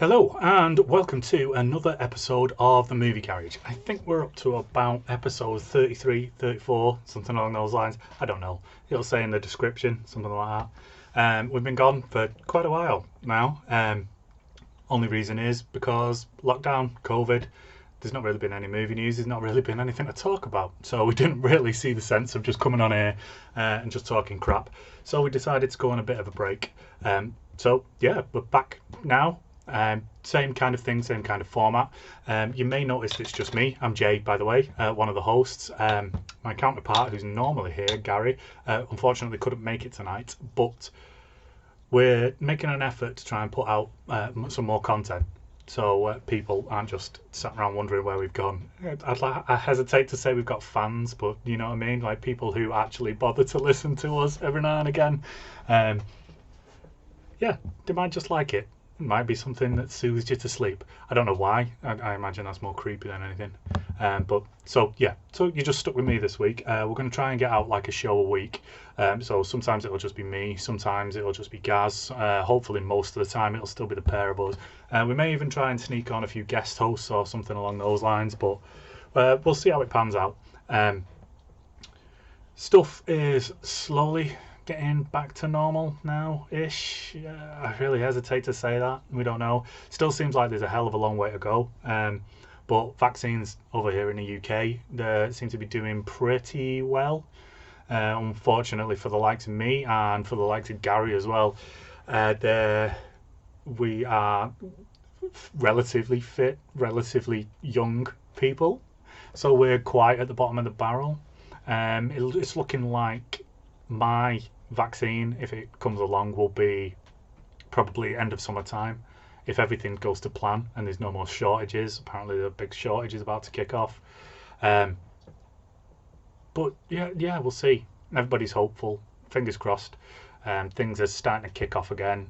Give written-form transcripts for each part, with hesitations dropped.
Hello and welcome to another episode of the Movie Garage. I think we're up to about episode 33, 34, something along those lines. I don't know. It'll say in the description, something like that. We've been gone for quite a while now. Only reason is because lockdown, COVID, there's not really been any movie news, there's not really been anything to talk about. So we didn't really see the sense of just coming on here and just talking crap. So we decided to go on a bit of a break. So yeah, we're back now. Same kind of thing, same kind of format. You may notice it's just me. I'm Jay, by the way, one of the hosts. My counterpart, who's normally here, Gary, unfortunately couldn't make it tonight, but we're making an effort to try and put out some more content, so people aren't just sat around wondering where we've gone. I hesitate to say we've got fans, but you know what I mean, like people who actually bother to listen to us every now and again. Yeah, they might just like it. It might be something that soothes you to sleep. I don't know why. I imagine that's more creepy than anything. But so yeah, so you just stuck with me this week. We're going to try and get out like a show a week. So sometimes it'll just be me, sometimes it'll just be Gaz. Hopefully most of the time it'll still be the pair of us. We may even try and sneak on a few guest hosts or something along those lines, but we'll see how it pans out. Stuff is slowly getting back to normal now-ish. I really hesitate to say that. We don't know. Still seems like there's a hell of a long way to go. But vaccines over here in the UK, they seem to be doing pretty well. Unfortunately for the likes of me and for the likes of Gary as well, we are relatively fit, relatively young people. So we're quite at the bottom of the barrel. It's looking like my vaccine, if it comes along, will be probably end of summertime if everything goes to plan and there's no more shortages. Apparently the big shortage is about to kick off. But yeah, we'll see. Everybody's hopeful, fingers crossed. Things are starting to kick off again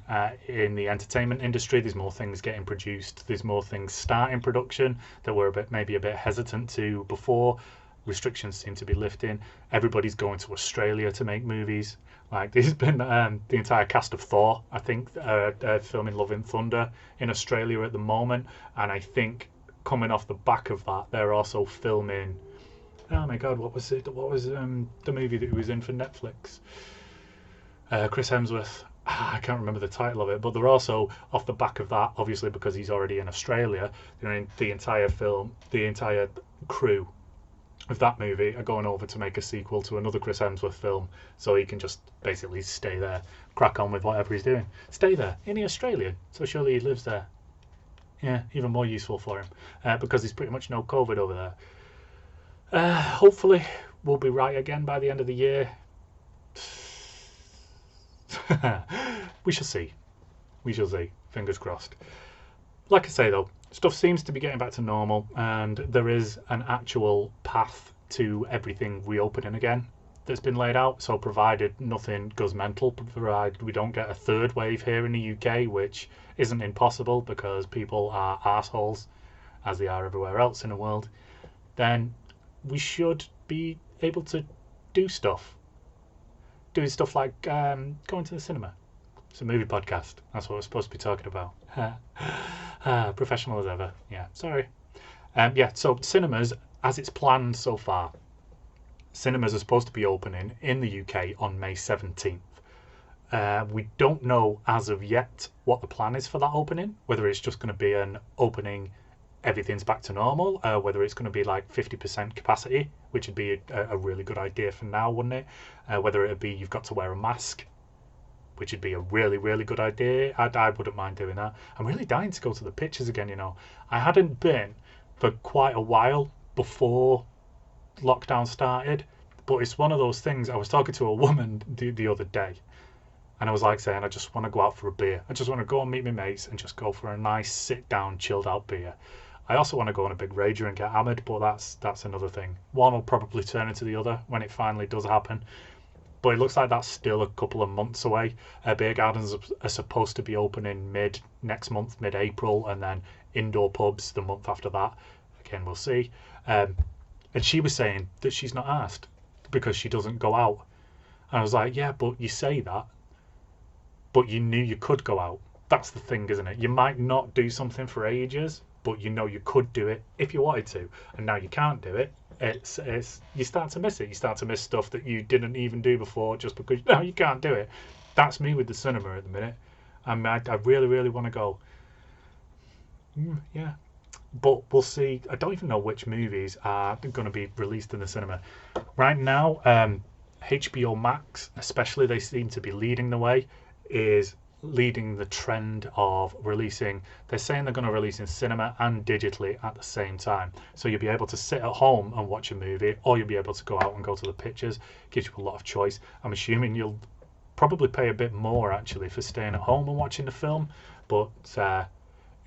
in the entertainment industry. There's more things getting produced, there's more things starting production that we're maybe a bit hesitant to before. Restrictions seem to be lifting. Everybody's going to Australia to make movies. Like there's been the entire cast of Thor, I think, filming Love and Thunder in Australia at the moment, and I think coming off the back of that, they're also filming. Oh my God, what was it? What was the movie that he was in for Netflix? Chris Hemsworth. I can't remember the title of it, but they're also off the back of that, obviously because he's already in Australia. The entire film, the entire crew of that movie are going over to make a sequel to another Chris Hemsworth film, so he can just basically stay there, crack on with whatever he's doing. Stay there. Isn't he Australian? So surely he lives there. Yeah, even more useful for him, because there's pretty much no COVID over there. Hopefully we'll be right again by the end of the year. We shall see. We shall see. Fingers crossed. Like I say though, stuff seems to be getting back to normal, and there is an actual path to everything reopening again that's been laid out. So provided nothing goes mental, provided we don't get a third wave here in the UK, which isn't impossible because people are arseholes, as they are everywhere else in the world, then we should be able to do stuff. Doing stuff like going to the cinema. It's a movie podcast. That's what we're supposed to be talking about. Professional as ever. Yeah, sorry. So cinemas, as it's planned so far, cinemas are supposed to be opening in the UK on May 17th. We don't know as of yet what the plan is for that opening, whether it's just going to be an opening, everything's back to normal, whether it's going to be like 50% capacity, which would be a really good idea for now, wouldn't it? Whether it would be you've got to wear a mask, which would be a really, really good idea. I wouldn't mind doing that. I'm really dying to go to the pictures again, you know. I hadn't been for quite a while before lockdown started, but it's one of those things. I was talking to a woman the other day, and I was like saying, I just want to go out for a beer. I just want to go and meet my mates and just go for a nice sit-down, chilled-out beer. I also want to go on a big rager and get hammered, but that's another thing. One will probably turn into the other when it finally does happen. But it looks like that's still a couple of months away. Beer gardens are supposed to be opening next month, mid-April, and then indoor pubs the month after that. Again, we'll see. And she was saying that she's not asked because she doesn't go out. And I was like, yeah, but you say that, but you knew you could go out. That's the thing, isn't it? You might not do something for ages, but you know you could do it if you wanted to, and now you can't do it. It's you start to miss it. You start to miss stuff that you didn't even do before just because now you can't do it. That's me with the cinema at the minute. I really, really want to go. Yeah, but we'll see. I don't even know which movies are going to be released in the cinema right now. HBO Max, especially, they seem to be leading the way. Is leading the trend of releasing. They're saying they're going to release in cinema and digitally at the same time, so you'll be able to sit at home and watch a movie, or you'll be able to go out and go to the pictures. Gives you a lot of choice. I'm assuming you'll probably pay a bit more actually for staying at home and watching the film, but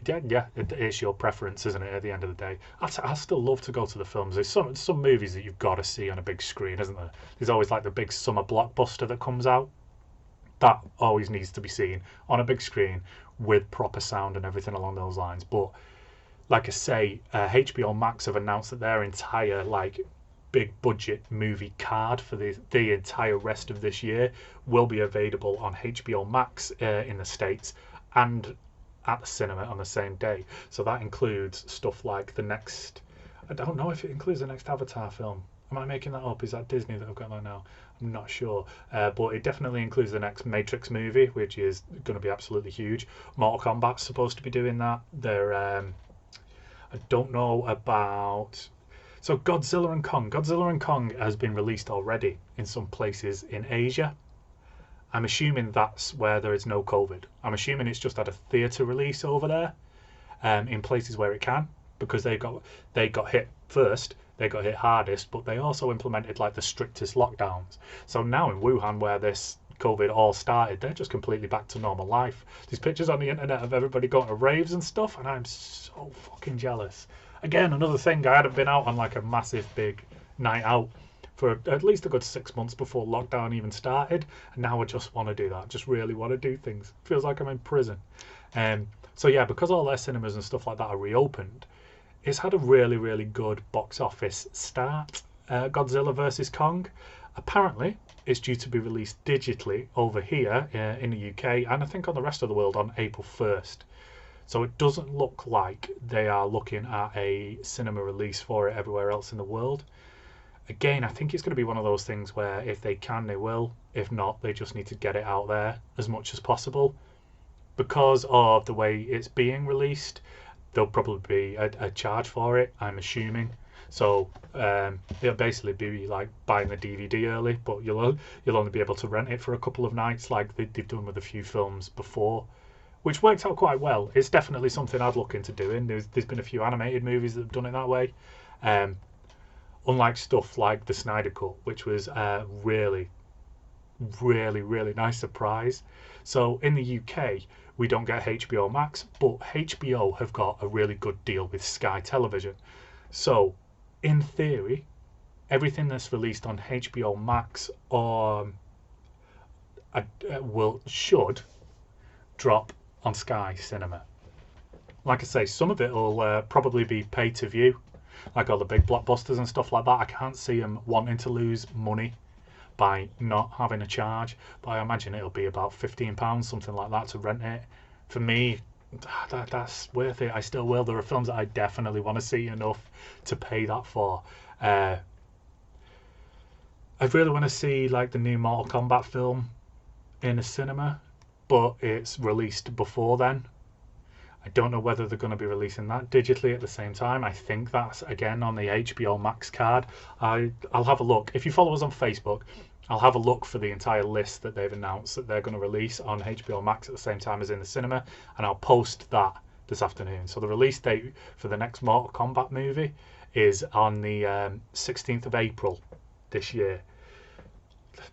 it's your preference, isn't it? At the end of the day, I still love to go to the films. There's some movies that you've got to see on a big screen, isn't there? There's always like the big summer blockbuster that comes out. That always needs to be seen on a big screen with proper sound and everything along those lines. But like I say, HBO Max have announced that their entire like big budget movie card for the entire rest of this year will be available on HBO Max in the States and at the cinema on the same day. So that includes stuff like the next, I don't know if it includes the next Avatar film. Am I making that up? Is that Disney that I've got that now? I'm not sure. But it definitely includes the next Matrix movie, which is going to be absolutely huge. Mortal Kombat's supposed to be doing that. I don't know about... So Godzilla and Kong. Godzilla and Kong has been released already in some places in Asia. I'm assuming that's where there is no COVID. I'm assuming it's just had a theatre release over there in places where it can, because they got hit first. They got hit hardest, but they also implemented like the strictest lockdowns. So now in Wuhan, where this COVID all started, they're just completely back to normal life. There's pictures on the internet of everybody going to raves and stuff, and I'm so fucking jealous. Again, another thing, I hadn't been out on like a massive big night out for at least a good 6 months before lockdown even started, and now I just want to do that. Just really want to do things. Feels like I'm in prison. So yeah, because all their cinemas and stuff like that are reopened, it's had a really, really good box office start. Godzilla vs. Kong. Apparently, it's due to be released digitally over here in the UK, and I think on the rest of the world on April 1st. So it doesn't look like they are looking at a cinema release for it everywhere else in the world. Again, I think it's going to be one of those things where if they can, they will. If not, they just need to get it out there as much as possible. Because of the way it's being released, there'll probably be a charge for it, I'm assuming. So it'll basically be like buying the DVD early, but you'll only be able to rent it for a couple of nights, like they've done with a few films before, which works out quite well. It's definitely something I'd look into doing. There's been a few animated movies that have done it that way. Unlike stuff like the Snyder Cut, which was a really, really, really nice surprise. So in the UK, we don't get HBO Max, but HBO have got a really good deal with Sky Television. So in theory, everything that's released on HBO Max should drop on Sky Cinema. Like I say, some of it will probably be pay to view, like all the big blockbusters and stuff like that. I can't see them wanting to lose money by not having a charge, but I imagine it'll be about £15, something like that, to rent it. For me, that's worth it. I still will. There are films that I definitely want to see enough to pay that for. I really want to see like the new Mortal Kombat film in a cinema, but it's released before then. I don't know whether they're going to be releasing that digitally at the same time. I think that's again on the HBO Max card. I'll have a look. If you follow us on Facebook, I'll have a look for the entire list that they've announced that they're going to release on HBO Max at the same time as in the cinema, and I'll post that this afternoon. So the release date for the next Mortal Kombat movie is on the 16th of April this year.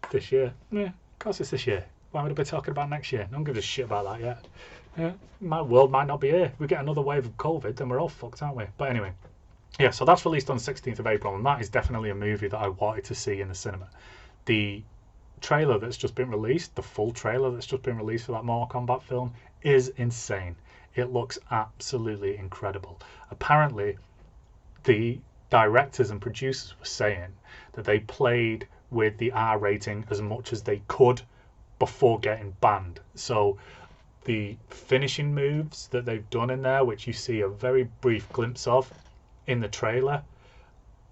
This year? Yeah, of course it's this year. Why would I be talking about next year? No one gives a shit about that yet. Yeah, my world might not be here. If we get another wave of COVID, then we're all fucked, aren't we? But anyway, yeah, so that's released on 16th of April, and that is definitely a movie that I wanted to see in the cinema. The trailer that's just been released, the full trailer that's just been released for that Mortal Kombat film, is insane. It looks absolutely incredible. Apparently, the directors and producers were saying that they played with the R rating as much as they could before getting banned. So the finishing moves that they've done in there, which you see a very brief glimpse of in the trailer,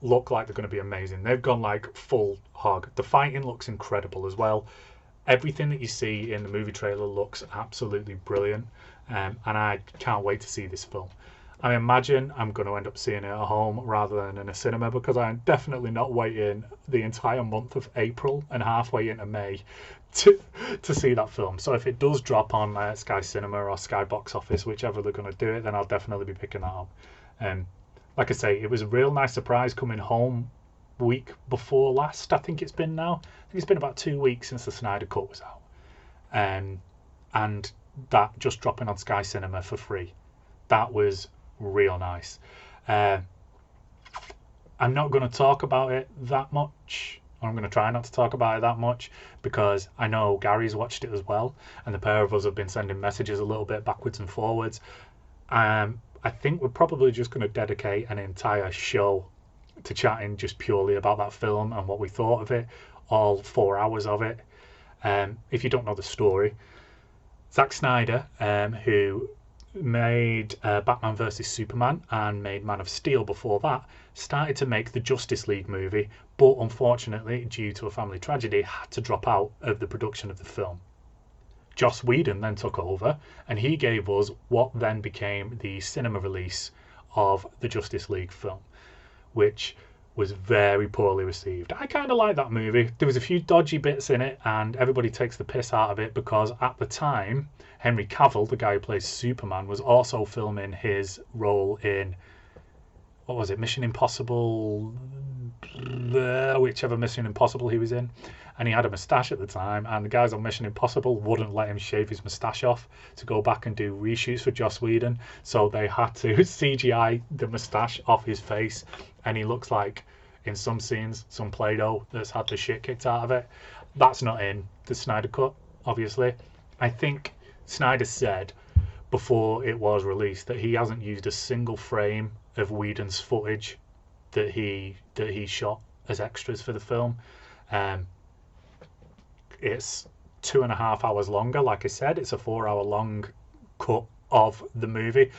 look like they're going to be amazing. They've gone like full hog. The fighting looks incredible as well. Everything that you see in the movie trailer looks absolutely brilliant, and I can't wait to see this film. I imagine I'm going to end up seeing it at home rather than in a cinema, because I'm definitely not waiting the entire month of April and halfway into May to see that film. So if it does drop on Sky Cinema or Sky Box Office, whichever they're going to do it, then I'll definitely be picking that up. Like I say, it was a real nice surprise coming home week before last. I think it's been now. I think it's been about 2 weeks since the Snyder Cut was out, and that just dropping on Sky Cinema for free. That was real nice. I'm not going to talk about it that much. I'm going to try not to talk about it that much, because I know Gary's watched it as well, and the pair of us have been sending messages a little bit backwards and forwards. I think we're probably just going to dedicate an entire show to chatting just purely about that film and what we thought of it, all 4 hours of it. If you don't know the story, Zack Snyder, who made Batman vs Superman and made Man of Steel before that, started to make the Justice League movie, but unfortunately, due to a family tragedy, had to drop out of the production of the film. Joss Whedon then took over, and he gave us what then became the cinema release of the Justice League film, which was very poorly received. I kind of like that movie. There was a few dodgy bits in it, and everybody takes the piss out of it because at the time, Henry Cavill, the guy who plays Superman, was also filming his role in, what was it, Mission Impossible, whichever Mission Impossible he was in, and he had a moustache at the time, and the guys on Mission Impossible wouldn't let him shave his moustache off to go back and do reshoots for Joss Whedon, so they had to CGI the moustache off his face, and he looks like, in some scenes, some Play-Doh that's had the shit kicked out of it. That's not in the Snyder Cut, obviously. I think Snyder said before it was released that he hasn't used a single frame of Whedon's footage that he shot as extras for the film. It's 2.5 hours longer. Like I said, it's a 4-hour long cut of the movie.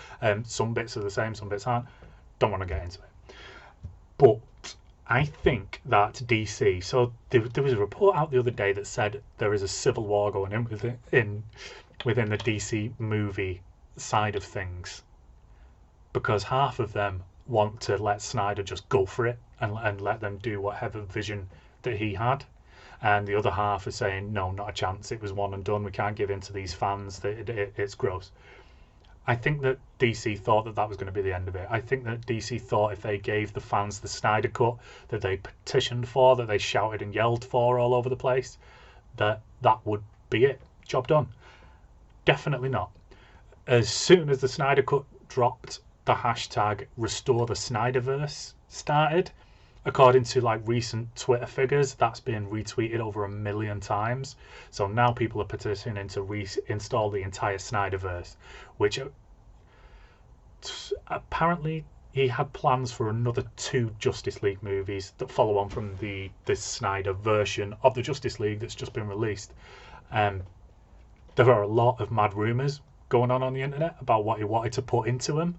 Some bits are the same, some bits aren't. Don't want to get into it. But I think that DC, so there was a report out the other day that said there is a civil war going in within the DC movie side of things, because half of them want to let Snyder just go for it and let them do whatever vision that he had, and the other half are saying no, not a chance, it was one and done, we can't give in to these fans, it's gross. I think that DC thought that was going to be the end of it. I think that DC thought if they gave the fans the Snyder Cut that they petitioned for, that they shouted and yelled for all over the place, that would be it, job done. Definitely not. As soon as the Snyder Cut dropped, the hashtag Restore the Snyderverse started. According to like recent Twitter figures, that's been retweeted over 1 million times. So now people are petitioning to reinstall the entire Snyderverse, which apparently he had plans for another 2 Justice League movies that follow on from the Snyder version of the Justice League that's just been released. There are a lot of mad rumours going on the internet about what he wanted to put into them.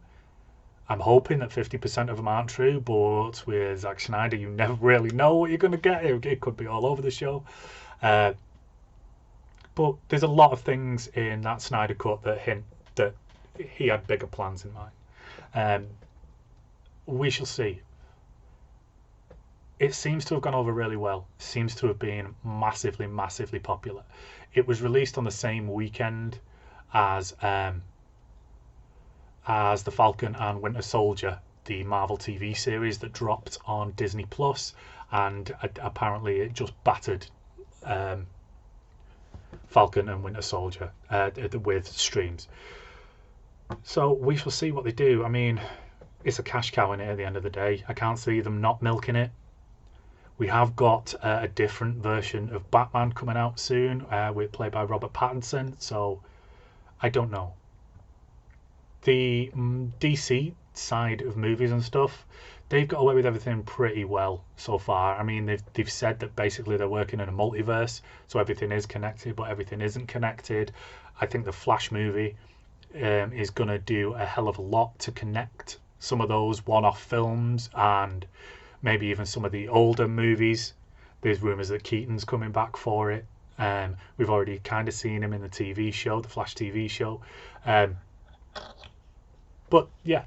I'm hoping that 50% of them aren't true, but with Zack Snyder, you never really know what you're going to get. It could be all over the show. But there's a lot of things in that Snyder Cut that hint that he had bigger plans in mind. We shall see. It seems to have gone over really well. It seems to have been massively, massively popular. It was released on the same weekend as the Falcon and Winter Soldier, the Marvel TV series that dropped on Disney Plus, and apparently it just battered Falcon and Winter Soldier with streams. So we shall see what they do. I mean, it's a cash cow in it at the end of the day. I can't see them not milking it. We have got a different version of Batman coming out soon, played by Robert Pattinson, so I don't know. The DC side of movies and stuff, they've got away with everything pretty well so far. I mean, they've said that basically they're working in a multiverse, so everything is connected, but everything isn't connected. I think the Flash movie is going to do a hell of a lot to connect some of those one-off films and maybe even some of the older movies. There's rumours that Keaton's coming back for it. We've already kind of seen him in the TV show, the Flash TV show. But yeah,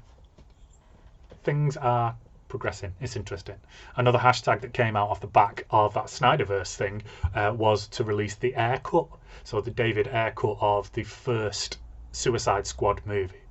things are progressing. It's interesting. Another hashtag that came out off the back of that Snyderverse thing was to release the Ayer cut. So the David Ayer cut of the first Suicide Squad movie.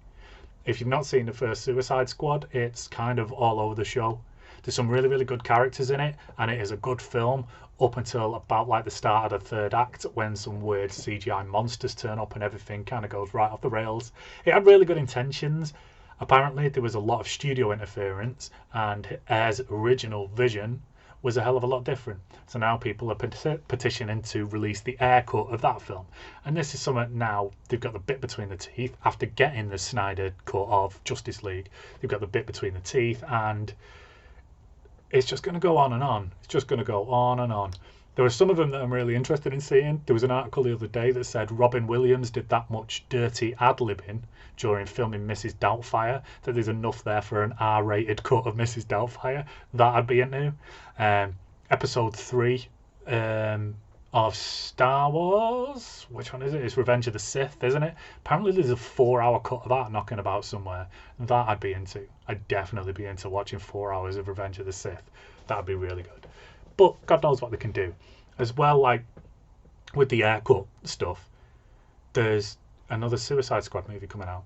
If you've not seen the first Suicide Squad, it's kind of all over the show. There's some really, really good characters in it, and it is a good film up until about like the start of the third act, when some weird CGI monsters turn up and everything kind of goes right off the rails. It had really good intentions. Apparently there was a lot of studio interference, and Ayer's original vision was a hell of a lot different. So now people are petitioning to release the Ayer cut of that film. And this is something now they've got the bit between the teeth after getting the Snyder cut of Justice League. They've got the bit between the teeth, and it's just going to go on and on. It's just going to go on and on. There are some of them that I'm really interested in seeing. There was an article the other day that said Robin Williams did that much dirty ad-libbing during filming Mrs. Doubtfire that there's enough there for an R-rated cut of Mrs. Doubtfire. That I'd be into. Episode 3 of Star Wars. Which one is it? It's Revenge of the Sith, isn't it? Apparently there's a 4-hour cut of that knocking about somewhere. That I'd be into. I'd definitely be into watching 4 hours of Revenge of the Sith. That'd be really good. But God knows what they can do. As well, like with the Ayer cut stuff, there's another Suicide Squad movie coming out.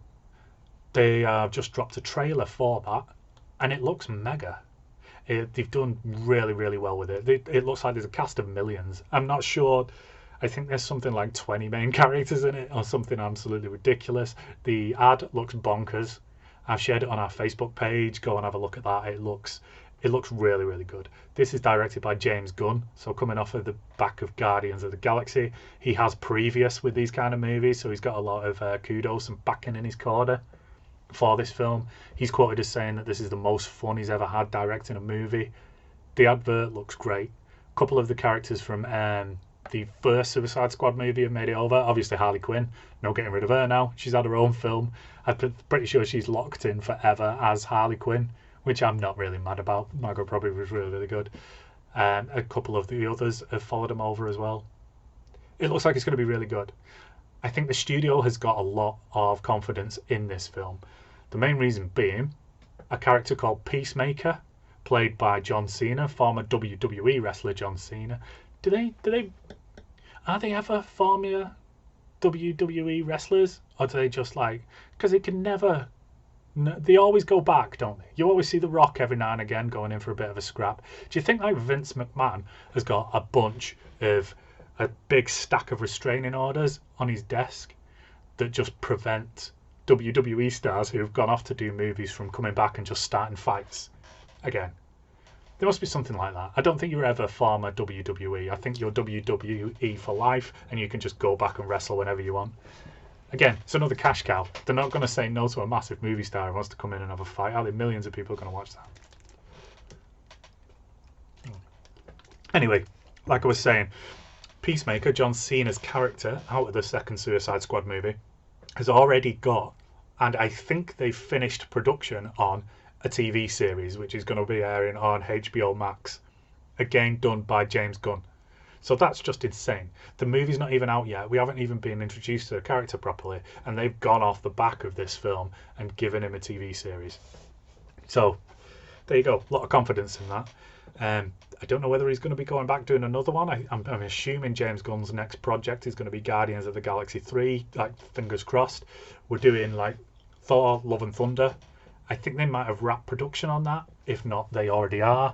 They just dropped a trailer for that, and it looks mega. They've done really, really well with it. It looks like there's a cast of millions. I'm not sure. I think there's something like 20 main characters in it or something absolutely ridiculous. The ad looks bonkers. I've shared it on our Facebook page. Go and have a look at that. It looks really, really good. This is directed by James Gunn, so coming off of the back of Guardians of the Galaxy, he has previous with these kind of movies, so he's got a lot of kudos and backing in his corner for this film. He's quoted as saying that this is the most fun he's ever had directing a movie. The advert looks great. A couple of the characters from the first Suicide Squad movie have made it over. Obviously Harley Quinn, no getting rid of her now. She's had her own film. I'm pretty sure she's locked in forever as Harley Quinn, which I'm not really mad about. Margot Robbie was really, really good. A couple of the others have followed him over as well. It looks like it's going to be really good. I think the studio has got a lot of confidence in this film. The main reason being a character called Peacemaker, played by John Cena, former WWE wrestler John Cena. Are they ever former WWE wrestlers? Or do they just like, because it can never, they always go back, don't they? You always see The Rock every now and again going in for a bit of a scrap. Do you think like Vince McMahon has got a big stack of restraining orders on his desk that just prevent WWE stars who've gone off to do movies from coming back and just starting fights again? There must be something like that. I don't think you're ever former WWE. I think you're WWE for life, and you can just go back and wrestle whenever you want. Again, it's another cash cow. They're not going to say no to a massive movie star who wants to come in and have a fight, are they? Millions of people are going to watch that. Anyway, like I was saying, Peacemaker, John Cena's character out of the second Suicide Squad movie, has already got, and I think they've finished production on, a TV series which is going to be airing on HBO Max, again done by James Gunn. So that's just insane. The movie's not even out yet. We haven't even been introduced to the character properly, and they've gone off the back of this film and given him a TV series. So there you go. A lot of confidence in that. I don't know whether he's going to be going back doing another one. I'm assuming James Gunn's next project is going to be Guardians of the Galaxy 3. Like, fingers crossed. We're doing like Thor, Love and Thunder. I think they might have wrapped production on that. If not, they already are.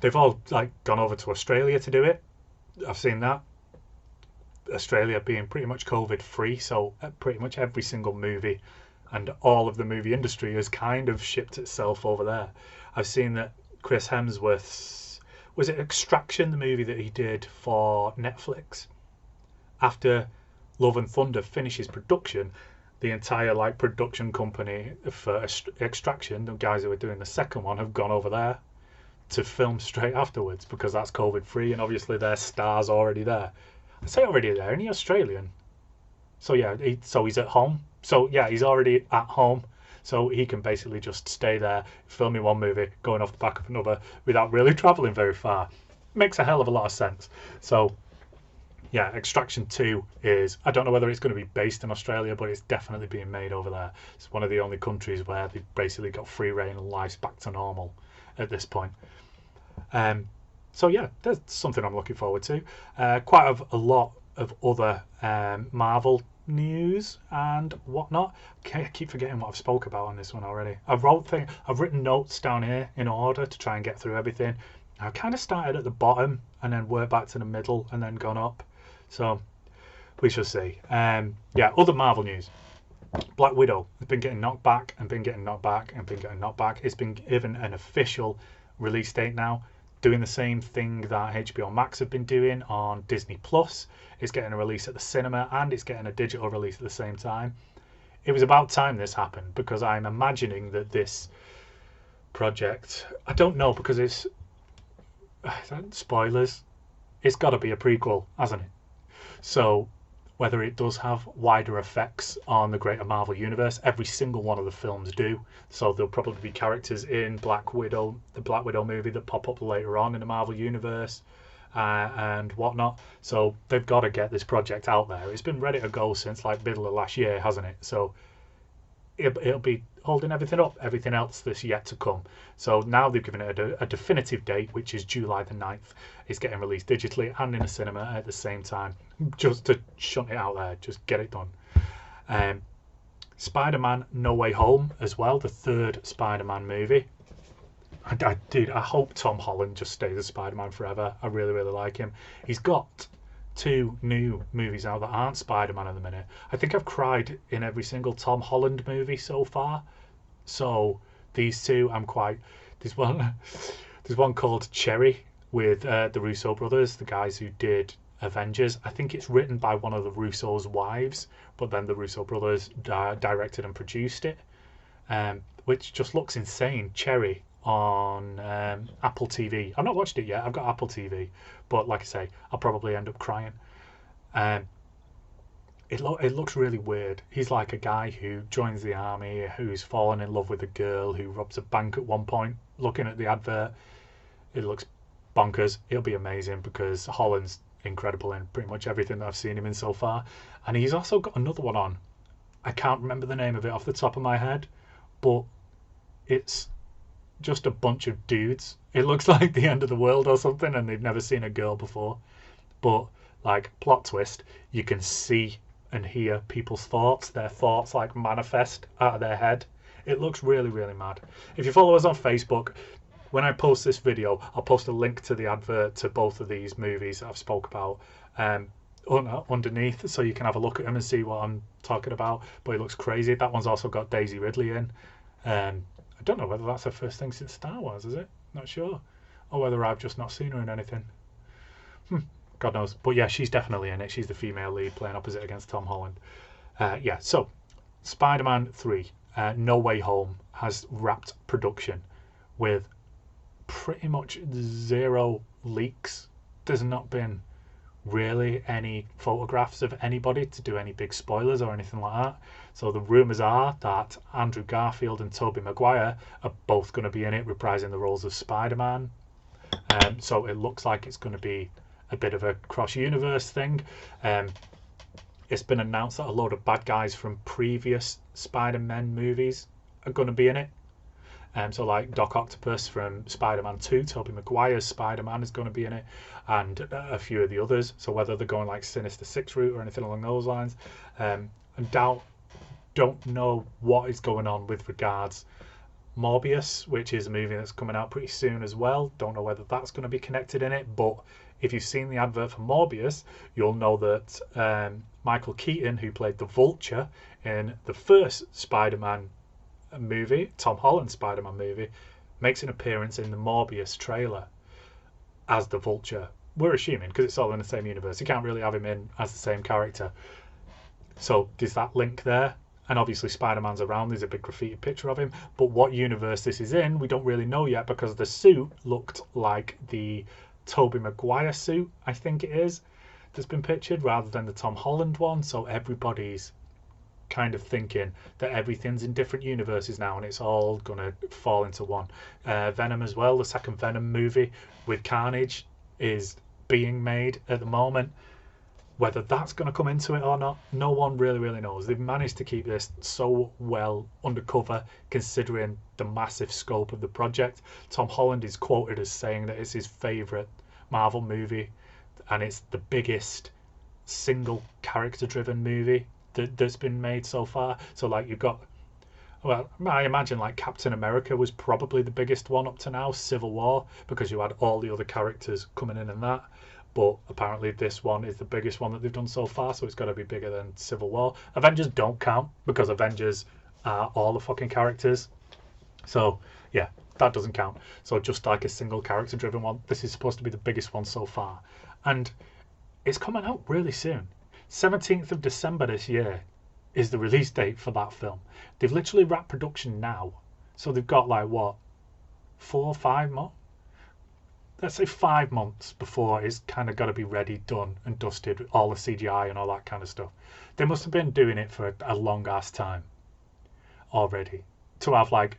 They've all like gone over to Australia to do it. I've seen that. Australia being pretty much COVID free, so pretty much every single movie and all of the movie industry has kind of shipped itself over there. I've seen that Chris Hemsworth's, was it Extraction, the movie that he did for Netflix? After Love and Thunder finishes production, the entire like production company for Extraction, the guys who were doing the second one, have gone over there to film straight afterwards because that's COVID free, and obviously their star's already there. I say already there, and he's Australian. So yeah, so he's at home. So yeah, he's already at home. So he can basically just stay there, filming one movie, going off the back of another without really travelling very far. Makes a hell of a lot of sense. So yeah, Extraction 2 is, I don't know whether it's going to be based in Australia, but it's definitely being made over there. It's one of the only countries where they've basically got free reign and life's back to normal at this point. So yeah, there's something I'm looking forward to. Quite a lot of other Marvel news and whatnot. I keep forgetting what I've spoke about on this one already. I've written notes down here in order to try and get through everything. I kind of started at the bottom and then worked back to the middle and then gone up. So we shall see. Yeah, other Marvel news. Black Widow has been getting knocked back and been getting knocked back and been getting knocked back. It's been given an official release date now, doing the same thing that HBO Max have been doing on Disney Plus. It's getting a release at the cinema and it's getting a digital release at the same time. It was about time this happened, because I'm imagining that this project, I don't know, because it's spoilers, it's got to be a prequel, hasn't it? So whether it does have wider effects on the greater Marvel universe, every single one of the films do. So there'll probably be characters in Black Widow, the Black Widow movie, that pop up later on in the Marvel universe and whatnot. So they've got to get this project out there. It's been ready to go since like middle of last year, hasn't it? So it'll be holding everything up, everything else that's yet to come. So now they've given it a definitive date, which is July the 9th. It's getting released digitally and in a cinema at the same time, just to shunt it out there, just get it done. Spider-Man No Way Home as well, the third Spider-Man movie. I hope Tom Holland just stays as Spider-Man forever. I really, really like him. He's got 2 new movies out that aren't Spider-Man at the minute. I think I've cried in every single Tom Holland movie so far. So these 2, I'm quite. There's one called Cherry with the Russo brothers, the guys who did Avengers. I think it's written by one of the Russo's wives, but then the Russo brothers directed and produced it, which just looks insane. Cherry on Apple TV. I've not watched it yet. I've got Apple TV, but like I say, I'll probably end up crying. It looks really weird. He's like a guy who joins the army, who's fallen in love with a girl, who robs a bank at one point. Looking at the advert, it looks bonkers. It'll be amazing because Holland's incredible in pretty much everything that I've seen him in so far. And he's also got another one on. I can't remember the name of it off the top of my head, but it's just a bunch of dudes. It looks like the end of the world or something, and they've never seen a girl before. But like, plot twist, you can see and hear people's thoughts. Their thoughts like manifest out of their head. It looks really, really mad. If you follow us on Facebook, when I post this video, I'll post a link to the advert to both of these movies that I've spoke about underneath, so you can have a look at them and see what I'm talking about. But it looks crazy. That one's also got Daisy Ridley in. I don't know whether that's her first thing since Star Wars, is it? Not sure. Or whether I've just not seen her in anything. God knows. But yeah, she's definitely in it. She's the female lead playing opposite against Tom Holland. Yeah, so Spider-Man 3, No Way Home, has wrapped production with pretty much 0 leaks. There's not been really any photographs of anybody to do any big spoilers or anything like that. So the rumours are that Andrew Garfield and Tobey Maguire are both going to be in it, reprising the roles of Spider-Man. So it looks like it's going to be a bit of a cross-universe thing. It's been announced that a load of bad guys from previous Spider-Man movies are going to be in it. So like Doc Octopus from Spider-Man 2, Tobey Maguire's Spider-Man is going to be in it, and a few of the others. So whether they're going like Sinister Six route or anything along those lines, and don't know what is going on with regards Morbius, which is a movie that's coming out pretty soon as well. Don't know whether that's going to be connected in it, but if you've seen the advert for Morbius, you'll know that Michael Keaton, who played the Vulture in the first Spider-Man movie, Tom Holland's Spider-Man movie, makes an appearance in the Morbius trailer as the Vulture. We're assuming, because it's all in the same universe. You can't really have him in as the same character. So there's that link there. And obviously Spider-Man's around, there's a big graffiti picture of him, but what universe this is in, we don't really know yet, because the suit looked like the Tobey Maguire suit, I think it is, that's been pictured, rather than the Tom Holland one. So everybody's kind of thinking that everything's in different universes now, and it's all gonna fall into one. Venom as well, the second Venom movie with Carnage is being made at the moment. Whether that's going to come into it or not, no one really knows. They've managed to keep this so well undercover, considering the massive scope of the project. Tom Holland is quoted as saying that it's his favourite Marvel movie, and it's the biggest single character-driven movie that's been made so far. So like you've got, well, I imagine like Captain America was probably the biggest one up to now, Civil War, because you had all the other characters coming in and that. But apparently this one is the biggest one that they've done so far, so it's got to be bigger than Civil War. Avengers don't count, because Avengers are all the fucking characters. So, yeah, that doesn't count. So just like a single character-driven one, this is supposed to be the biggest one so far. And it's coming out really soon. 17th of December this year is the release date for that film. They've literally wrapped production now. So they've got like, what, 4 or 5 months? Let's say 5 months before it's kind of got to be ready, done and dusted, all the CGI and all that kind of stuff. They must have been doing it for a long ass time already to have like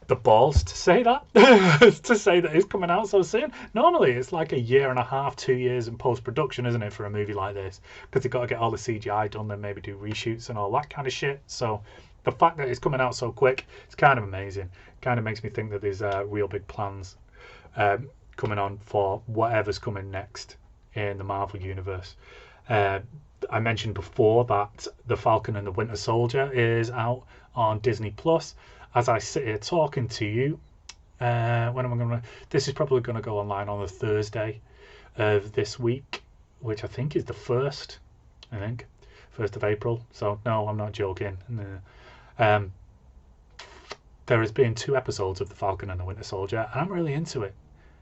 the balls to say that to say that it's coming out so soon. Normally it's like a year and a half, 2 years in post-production, isn't it, for a movie like this, because they've got to get all the CGI done, then maybe do reshoots and all that kind of shit. So the fact that it's coming out so quick, it's kind of amazing. Kind of makes me think that there's real big plans coming on for whatever's coming next in the Marvel universe. I mentioned before that the Falcon and the Winter Soldier is out on Disney Plus. As I sit here talking to you, when am I going to? This is probably going to go online on the Thursday of this week, which I think is the 1st. I think 1st of April. So no, I'm not joking. There has been 2 episodes of the Falcon and the Winter Soldier, and I'm really into it.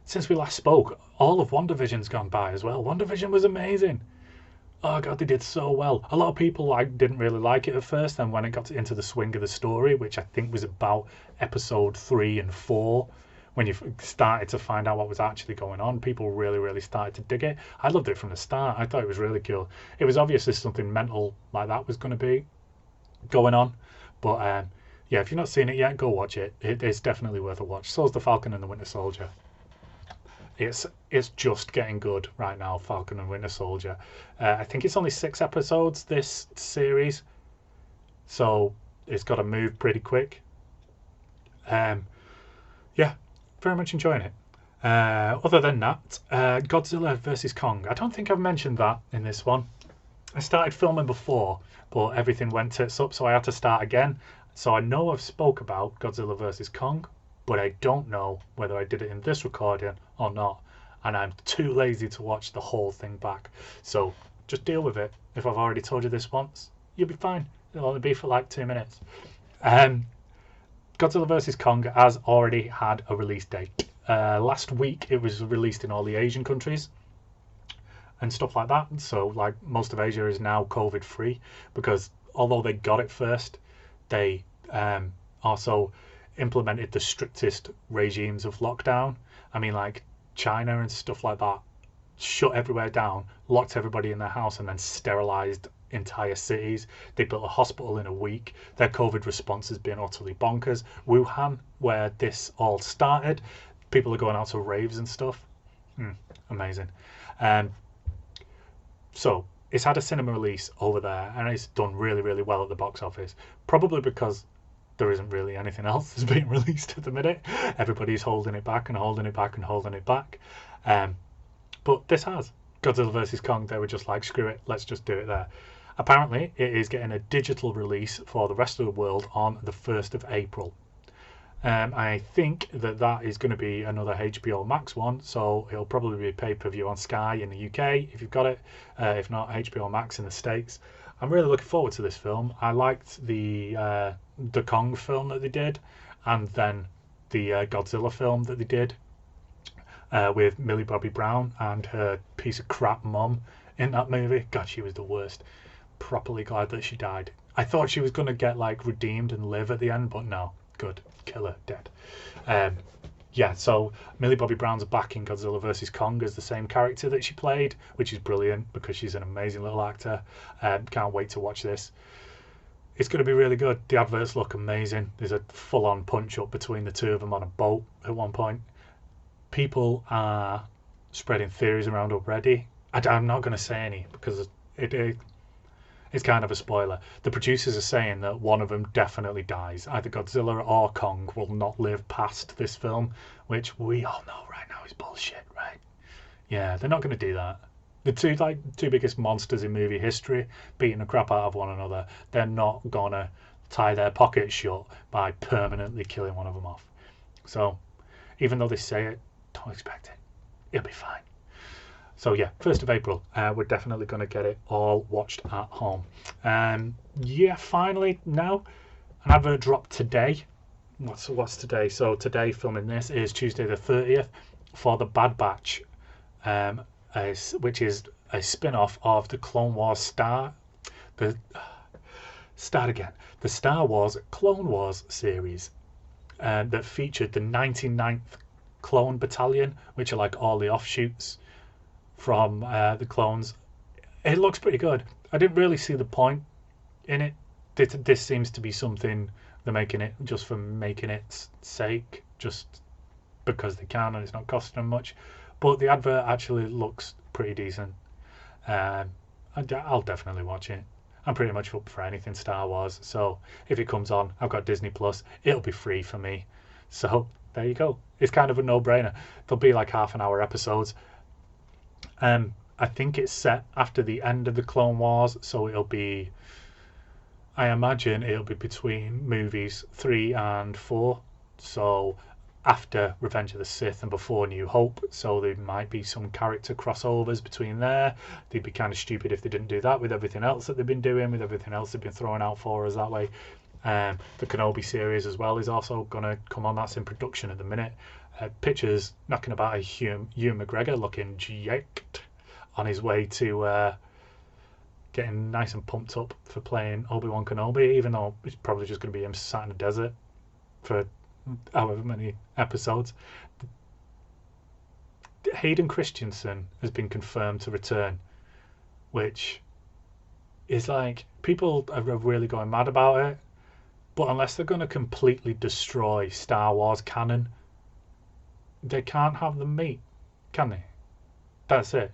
Since we last spoke, all of WandaVision's gone by as well. WandaVision was amazing. Oh god, they did so well. A lot of people didn't really like it at first, and when it got into the swing of the story, which I think was about episode 3 and 4, when you started to find out what was actually going on, people really started to dig it. I loved it from the start. I thought it was really cool. It was obviously something mental like that was going to be going on, but yeah, if you've not seen it yet, go watch it. It's definitely worth a watch. So is the Falcon and the Winter Soldier. It's just getting good right now, Falcon and Winter Soldier. I think it's only 6 episodes, this series, so it's got to move pretty quick. Yeah, very much enjoying it. Other than that, Godzilla vs. Kong. I don't think I've mentioned that in this one. I started filming before, but everything went tits up, so I had to start again. So I know I've spoke about Godzilla vs. Kong, but I don't know whether I did it in this recording or not, and I'm too lazy to watch the whole thing back. So just deal with it. If I've already told you this once, you'll be fine. It'll only be for like 2 minutes. Godzilla vs. Kong has already had a release date. Last week it was released in all the Asian countries and stuff like that. So like most of Asia is now COVID free, because although they got it first, they also implemented the strictest regimes of lockdown. I mean, like China and stuff like that shut everywhere down, locked everybody in their house, and then sterilized entire cities. They built a hospital in a week. Their COVID response has been utterly bonkers. Wuhan, where this all started, people are going out to raves and stuff. Amazing. So it's had a cinema release over there, and it's done really well at the box office, probably because there isn't really anything else that's being released at the minute. Everybody's holding it back and holding it back and holding it back. But this has. Godzilla vs. Kong, they were just like, screw it, let's just do it there. Apparently, it is getting a digital release for the rest of the world on the 1st of April. I think that is going to be another HBO Max one, so it'll probably be pay-per-view on Sky in the UK if you've got it. If not, HBO Max in the States. I'm really looking forward to this film. I liked the Kong film that they did, and then the Godzilla film that they did with Millie Bobby Brown and her piece of crap mum in that movie. God, she was the worst. properly glad that she died. I thought she was going to get like redeemed and live at the end, but no. Good. Kill her. Dead. Yeah, so Millie Bobby Brown's back in Godzilla vs. Kong as the same character that she played, which is brilliant because she's an amazing little actor. Can't wait to watch this. It's going to be really good. The adverts look amazing. There's a full-on punch-up between the two of them on a boat at one point. People are spreading theories around already. I'm not going to say any because it's kind of a spoiler. The producers are saying that one of them definitely dies. Either Godzilla or Kong will not live past this film, which we all know right now is bullshit, right? Yeah, they're not going to do that. The two biggest monsters in movie history beating the crap out of one another, they're not going to tie their pockets shut by permanently killing one of them off. So, even though they say it, don't expect it. It'll be fine. So yeah, 1st of April, we're definitely going to get it all watched at home. Yeah, finally now, an advert dropped today. What's today? So today, filming this, is Tuesday the 30th for The Bad Batch, which is a spin-off of the Clone Wars the Star Wars Clone Wars series that featured the 99th Clone Battalion, which are like all the offshoots from the clones. It looks pretty good. I didn't really see the point in it. This seems to be something they're making it just for making its sake, just because they can and it's not costing them much. But the advert actually looks pretty decent. I'll definitely watch it. I'm pretty much up for anything Star Wars, so if it comes on, I've got Disney Plus, it'll be free for me. So there you go. It's kind of a no-brainer. There'll be like half-an-hour episodes. I think it's set after the end of the Clone Wars, so I imagine it'll be between movies 3 and 4, so after Revenge of the Sith and before New Hope, so there might be some character crossovers between there. They'd be kind of stupid if they didn't do that with everything else that they've been doing, with everything else they've been throwing out for us that way. The Kenobi series as well is also going to come on. That's in production at the minute. Pictures knocking about a Ewan McGregor looking jacked on his way to getting nice and pumped up for playing Obi-Wan Kenobi, even though it's probably just going to be him sat in a desert for however many episodes. Hayden Christensen has been confirmed to return, which is like, people are really going mad about it, but unless they're going to completely destroy Star Wars canon, they can't have them meet, can they? That's it.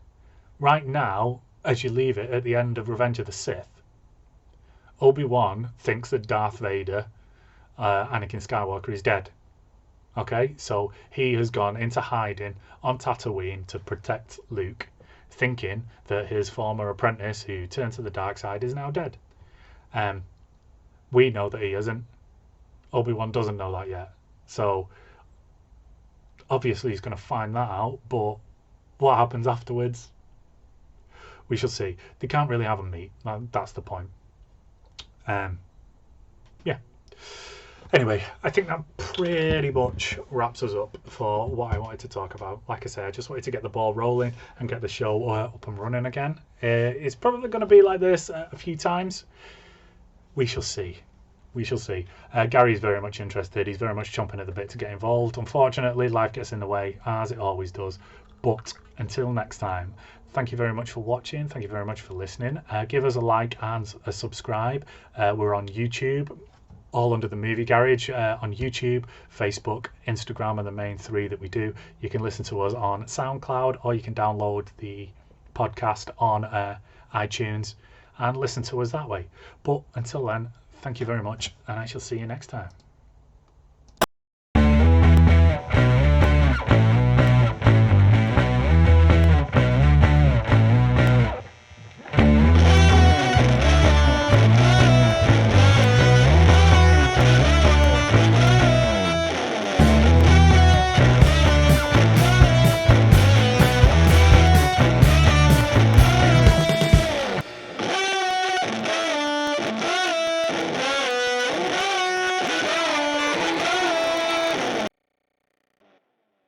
Right now, as you leave it at the end of Revenge of the Sith, Obi-Wan thinks that Darth Vader, Anakin Skywalker, is dead. Okay, so he has gone into hiding on Tatooine to protect Luke, thinking that his former apprentice, who turned to the dark side, is now dead. We know that he isn't. Obi-Wan doesn't know that yet. So obviously he's going to find that out, but what happens afterwards, we shall see. They can't really have them meet. That's the point. Yeah. Anyway, I think that pretty much wraps us up for what I wanted to talk about. Like I said, I just wanted to get the ball rolling and get the show up and running again. It's probably going to be like this a few times. We shall see. We shall see. Gary's very much interested. He's very much chomping at the bit to get involved. Unfortunately, life gets in the way, as it always does. But until next time, thank you very much for watching. Thank you very much for listening. Give us a like and a subscribe. We're on YouTube, all under the Movie Garage, on YouTube, Facebook, Instagram are the main 3 that we do. You can listen to us on SoundCloud, or you can download the podcast on iTunes and listen to us that way. But until then, thank you very much, and I shall see you next time.